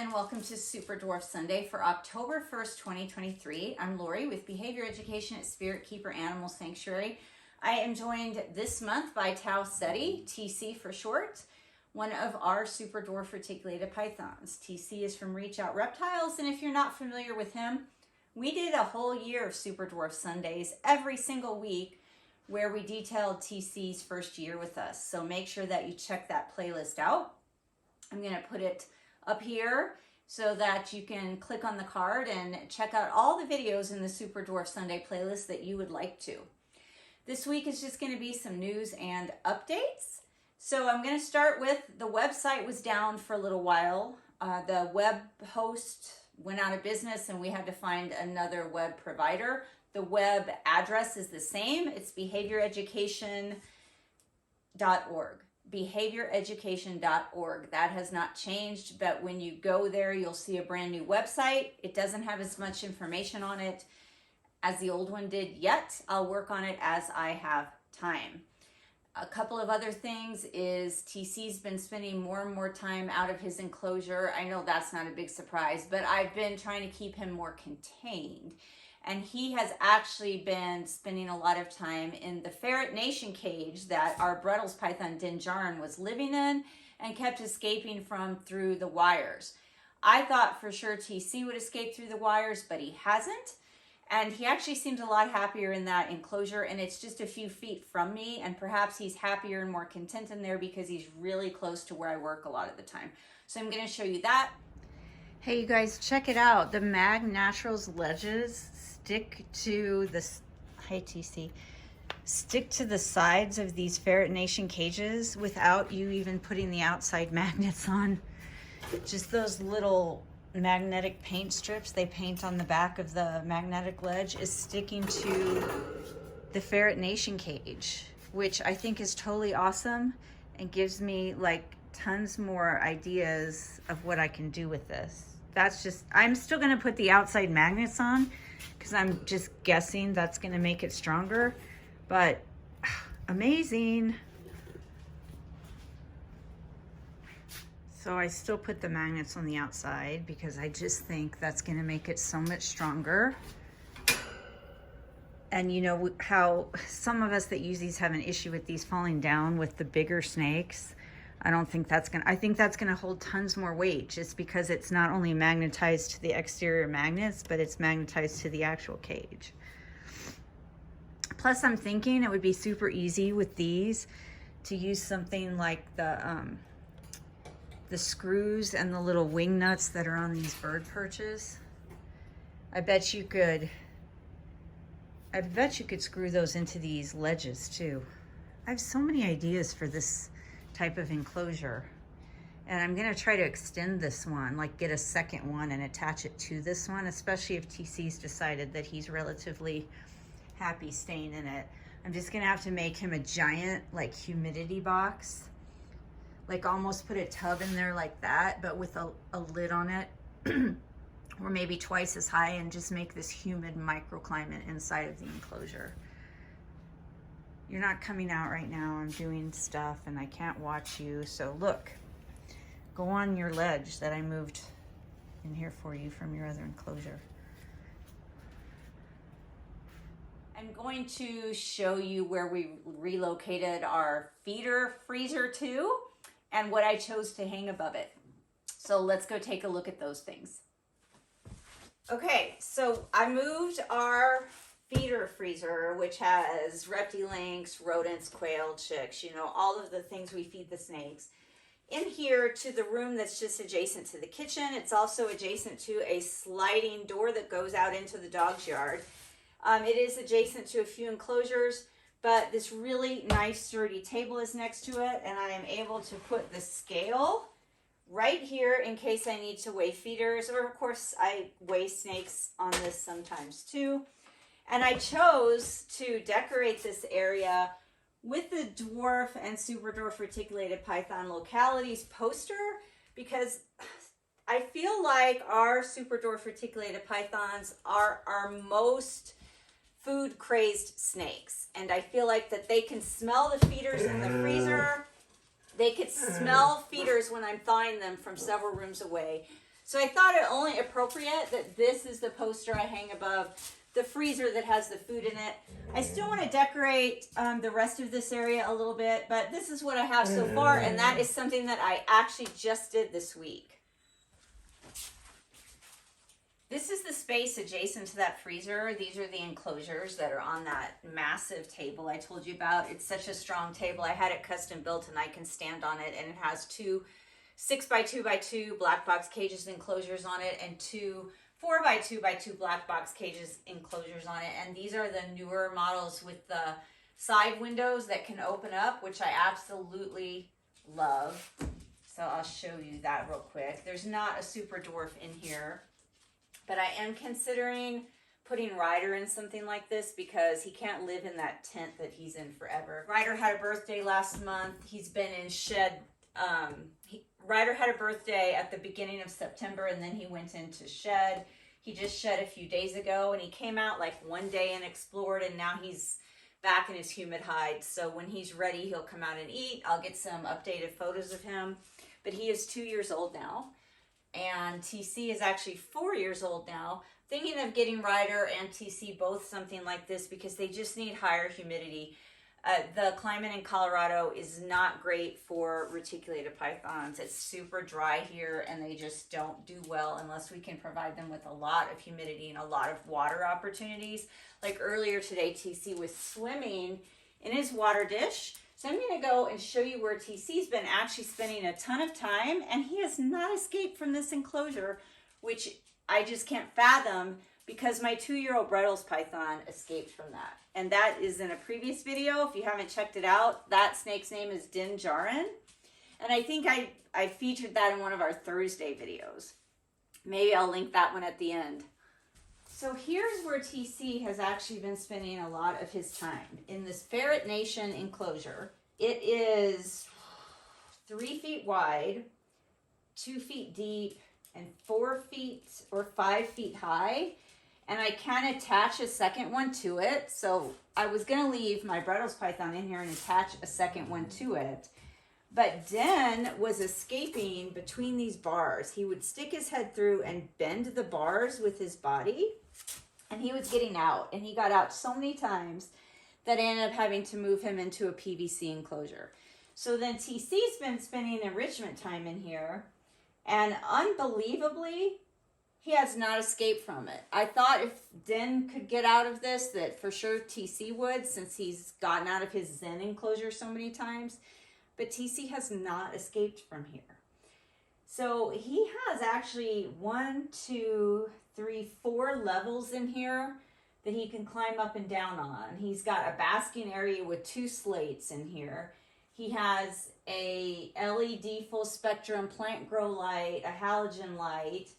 and welcome to Super Dwarf Sunday for October 1st, 2023. I'm Lori with Behavior Education at Spirit Keeper Animal Sanctuary. I am joined this month by Tau Seti, TC for short, one of our Super Dwarf reticulated pythons. TC is from Reach Out Reptiles, and if you're not familiar with him, we did a whole year of Super Dwarf Sundays every single week where we detailed TC's first year with us. So make sure that you check that playlist out. I'm going to put it up here so that you can click on the card and check out all the videos in the Super Dwarf Sunday playlist that you would like to. This week is just going to be some news and updates. So I'm going to start with the website was down for a little while. The web host went out of business and we had to find another web provider. The web address is the same. It's behavioreducation.org. behavioreducation.org. That has not changed, but when you go there, you'll see a brand new website. It doesn't have as much information on it as the old one did yet. I'll work on it as I have time. A couple of other things is TC's been spending more and more time out of his enclosure. I know that's not a big surprise, but I've been trying to keep him more contained. And he has actually been spending a lot of time in the Ferret Nation cage that our Bruttles python Dinjarin was living in and kept escaping from through the wires. I thought for sure TC would escape through the wires, but he hasn't. And he actually seems a lot happier in that enclosure, and it's just a few feet from me, and perhaps he's happier and more content in there because he's really close to where I work a lot of the time. So I'm going to show you that. Hey, you guys, check it out. The Mag Naturals ledges stick to the, hi TC, stick to the sides of these Ferret Nation cages without you even putting the outside magnets on. Just those little magnetic paint strips they paint on the back of the magnetic ledge is sticking to the Ferret Nation cage, which I think is totally awesome and gives me like tons more ideas of what I can do with this. That's just, I'm still going to put the outside magnets on because I'm just guessing that's going to make it stronger, but amazing. So I still put the magnets on the outside because I just think that's going to make it so much stronger. And you know how some of us that use these have an issue with these falling down with the bigger snakes. I think that's gonna hold tons more weight just because it's not only magnetized to the exterior magnets, but it's magnetized to the actual cage. Plus I'm thinking it would be super easy with these to use something like the screws and the little wing nuts that are on these bird perches. I bet you could screw those into these ledges too. I have so many ideas for this type of enclosure, and I'm gonna try to extend this one, like get a second one and attach it to this one, especially if TC's decided that he's relatively happy staying in it. I'm just gonna have to make him a giant like humidity box, like almost put a tub in there like that, but with a lid on it or maybe twice as high, and just make this humid microclimate inside of the enclosure. You're not coming out right now. I'm doing stuff and I can't watch you. So look, go on your ledge that I moved in here for you from your other enclosure. I'm going to show you where we relocated our feeder freezer to and what I chose to hang above it. So let's go take a look at those things. Okay, so I moved our feeder freezer, which has reptilinks, rodents, quail, chicks, you know, all of the things we feed the snakes, in here to the room that's just adjacent to the kitchen. It's also adjacent to a sliding door that goes out into the dog's yard. It is adjacent to a few enclosures, but this really nice sturdy table is next to it, and I am able to put the scale right here in case I need to weigh feeders, or of course I weigh snakes on this sometimes too. And I chose to decorate this area with the Dwarf and Super Dwarf Reticulated Python Localities poster because I feel like our Super Dwarf Reticulated Pythons are our most food crazed snakes. And I feel like that they can smell the feeders in the freezer. They could smell feeders when I'm thawing them from several rooms away. So I thought it only appropriate that this is the poster I hang above the freezer that has the food in it. I still want to decorate the rest of this area a little bit, but this is what I have so far, and that is something that I actually just did this week. This is the space adjacent to that freezer. These are the enclosures that are on that massive table I told you about. It's such a strong table. I had it custom built and I can stand on it, and it has two 6x2x2 black box cages enclosures on it and two 4x2x2 black box cages enclosures on it. And these are the newer models with the side windows that can open up, which I absolutely love. So I'll show you that real quick. There's not a Super Dwarf in here, but I am considering putting Ryder in something like this because he can't live in that tent that he's in forever. Ryder had a birthday last month. He's been in shed. Ryder had a birthday at the beginning of September, and then he went into shed. He just shed a few days ago, and he came out like one day and explored, and now he's back in his humid hide. So when he's ready, he'll come out and eat. I'll get some updated photos of him. But he is 2 years old now, and TC is actually 4 years old now. Thinking of getting Ryder and TC both something like this because they just need higher humidity. The climate in Colorado is not great for reticulated pythons. It's super dry here, and they just don't do well unless we can provide them with a lot of humidity and a lot of water opportunities. Like earlier today, TC was swimming in his water dish. So I'm going to go and show you where TC's been actually spending a ton of time, and he has not escaped from this enclosure, which I just can't fathom because my 2-year-old Bredl's python escaped from that. And that is in a previous video. If you haven't checked it out, that snake's name is Din Djarin. And I think I featured that in one of our Thursday videos. Maybe I'll link that one at the end. So here's where TC has actually been spending a lot of his time, in this Ferret Nation enclosure. It is 3 feet wide, 2 feet deep, and 4 feet or 5 feet high. And I can attach a second one to it. So I was going to leave my Bredl's python in here and attach a second one to it. But Den was escaping between these bars. He would stick his head through and bend the bars with his body. And he was getting out. And he got out so many times that I ended up having to move him into a PVC enclosure. So then TC's been spending enrichment time in here. And unbelievably, he has not escaped from it. I thought if Den could get out of this, that for sure TC would, since he's gotten out of his Zen enclosure so many times. But TC has not escaped from here. So he has actually 4 levels in here that he can climb up and down on. He's got a basking area with 2 slates in here. He has a LED full spectrum plant grow light, a halogen light.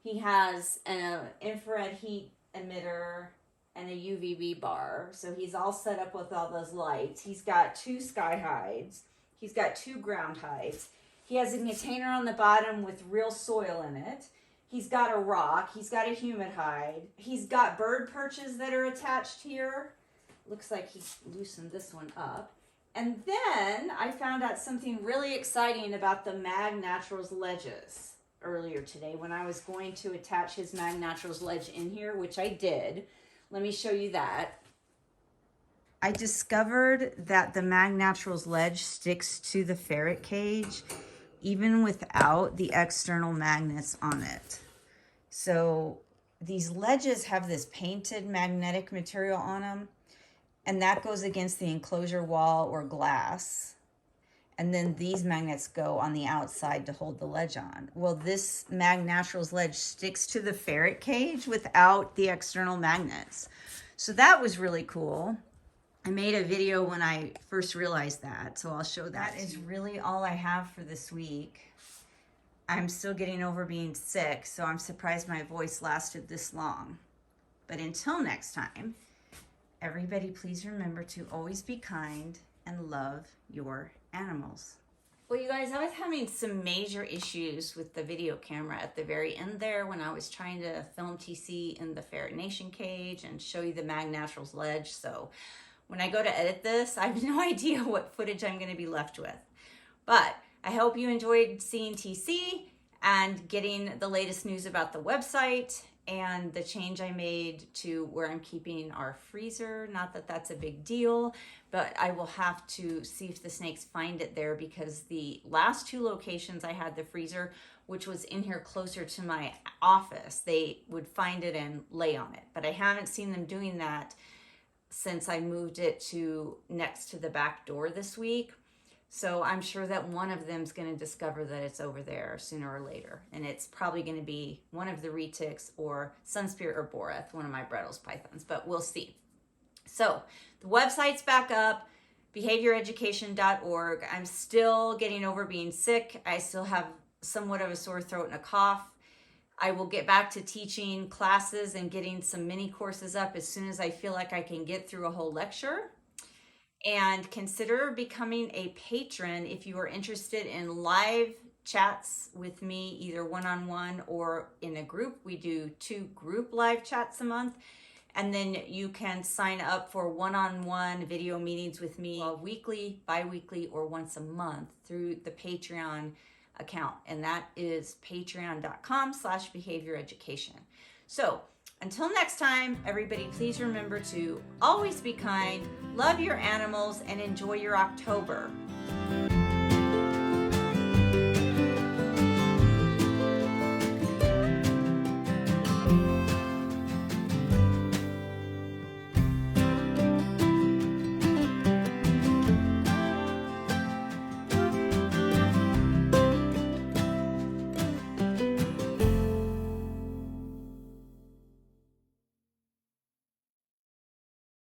He has an infrared heat emitter and a UVB bar. So he's all set up with all those lights. He's got 2 sky hides. He's got 2 ground hides. He has a container on the bottom with real soil in it. He's got a rock. He's got a humid hide. He's got bird perches that are attached here. Looks like he loosened this one up. And then I found out something really exciting about the Mag Naturals ledges earlier today when I was going to attach his Mag Naturals ledge in here, which I did. Let me show you that. I discovered that the Mag Naturals ledge sticks to the ferret cage even without the external magnets on it. So these ledges have this painted magnetic material on them, and that goes against the enclosure wall or glass. And then these magnets go on the outside to hold the ledge on. Well, this Mag Naturals ledge sticks to the ferret cage without the external magnets. So that was really cool. I made a video when I first realized that, so I'll show that. That is really all I have for this week. I'm still getting over being sick, so I'm surprised my voice lasted this long. But until next time, everybody please remember to always be kind and love your animals. Well, you guys, I was having some major issues with the video camera at the very end there when I was trying to film TC in the Ferret Nation cage and show you the Mag Naturals ledge. So when I go to edit this, I have no idea what footage I'm going to be left with. But I hope you enjoyed seeing TC, and getting the latest news about the website and the change I made to where I'm keeping our freezer. Not that that's a big deal, but I will have to see if the snakes find it there, because the last 2 locations I had the freezer, which was in here closer to my office, they would find it and lay on it. But I haven't seen them doing that since I moved it to next to the back door this week. So I'm sure that one of them is going to discover that it's over there sooner or later. And it's probably going to be one of the retics or Sunspirit or Boreth, one of my Brettles pythons, but we'll see. So the website's back up, behavioreducation.org. I'm still getting over being sick. I still have somewhat of a sore throat and a cough. I will get back to teaching classes and getting some mini courses up as soon as I feel like I can get through a whole lecture. And consider becoming a patron if you are interested in live chats with me, either one-on-one or in a group. We do 2 group live chats a month. And then you can sign up for one-on-one video meetings with me weekly, bi-weekly, or once a month through the Patreon account. And that is patreon.com/behavioreducation. So until next time, everybody, please remember to always be kind, love your animals, and enjoy your October.